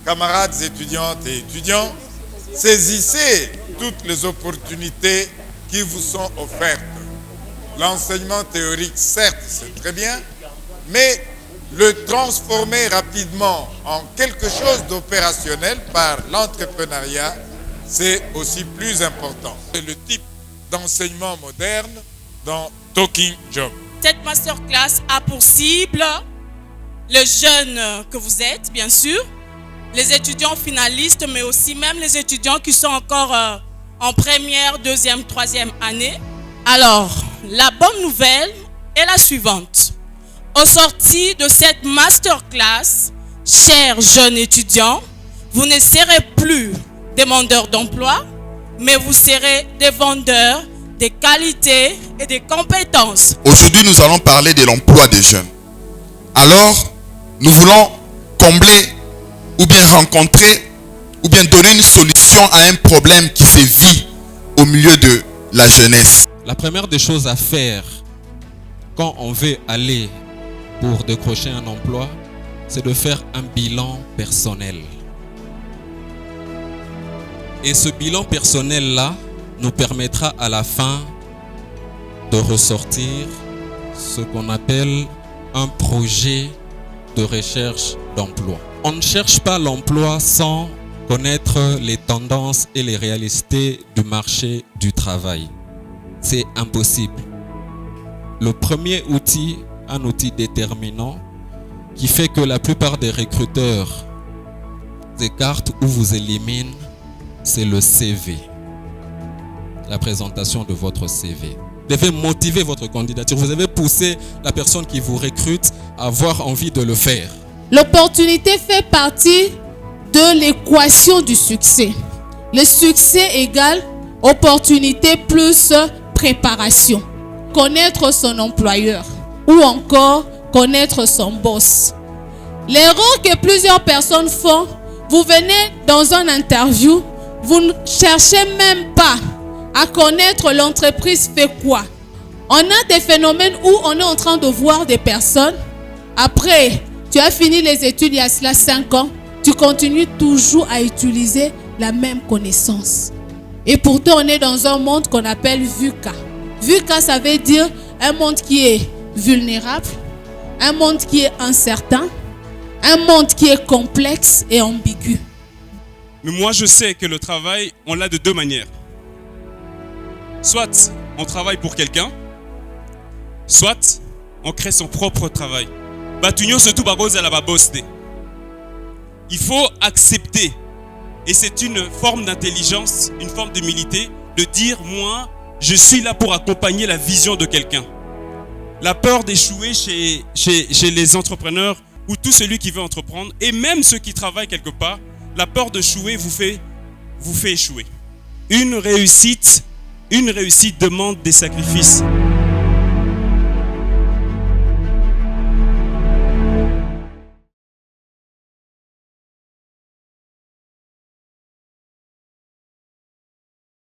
camarades étudiantes et étudiants, saisissez toutes les opportunités qui vous sont offertes. L'enseignement théorique, certes, c'est très bien, mais le transformer rapidement en quelque chose d'opérationnel par l'entrepreneuriat, c'est aussi plus important. C'est le type d'enseignement moderne dans Talking Job. Cette masterclass a pour cible les jeunes que vous êtes, bien sûr, les étudiants finalistes, mais aussi même les étudiants qui sont encore en première, deuxième, troisième année. Alors, la bonne nouvelle est la suivante. Au sorti de cette masterclass, chers jeunes étudiants, vous ne serez plus demandeurs d'emploi, mais vous serez des vendeurs des qualités et des compétences. Aujourd'hui, nous allons parler de l'emploi des jeunes. Alors, nous voulons combler ou bien rencontrer ou bien donner une solution à un problème qui se vit au milieu de la jeunesse. La première des choses à faire quand on veut aller pour décrocher un emploi, c'est de faire un bilan personnel. Et ce bilan personnel-là nous permettra à la fin de ressortir ce qu'on appelle un projet de recherche d'emploi. On ne cherche pas l'emploi sans connaître les tendances et les réalités du marché du travail. C'est impossible. Le premier outil, un outil déterminant, qui fait que la plupart des recruteurs écartent ou vous éliminent, c'est le CV. La présentation de votre CV. Vous devez motiver votre candidature. Vous devez pousser la personne qui vous recrute à avoir envie de le faire. L'opportunité fait partie de l'équation du succès. Le succès égale opportunité plus préparation. Connaître son employeur ou encore connaître son boss. L'erreur que plusieurs personnes font, vous venez dans une interview, vous ne cherchez même pas à connaître l'entreprise fait quoi. On a des phénomènes où on est en train de voir des personnes. Après, tu as fini les études il y a cela 5 ans. Tu continues toujours à utiliser la même connaissance. Et pourtant, on est dans un monde qu'on appelle VUCA. VUCA, ça veut dire un monde qui est vulnérable, un monde qui est incertain, un monde qui est complexe et ambigu. Mais moi, je sais que le travail, on l'a de deux manières. Soit on travaille pour quelqu'un, soit on crée son propre travail. Il faut accepter, et c'est une forme d'intelligence, une forme d'humilité, de dire moi, je suis là pour accompagner la vision de quelqu'un. La peur d'échouer chez les entrepreneurs ou tout celui qui veut entreprendre, et même ceux qui travaillent quelque part, la peur d'échouer vous fait échouer. Une réussite demande des sacrifices.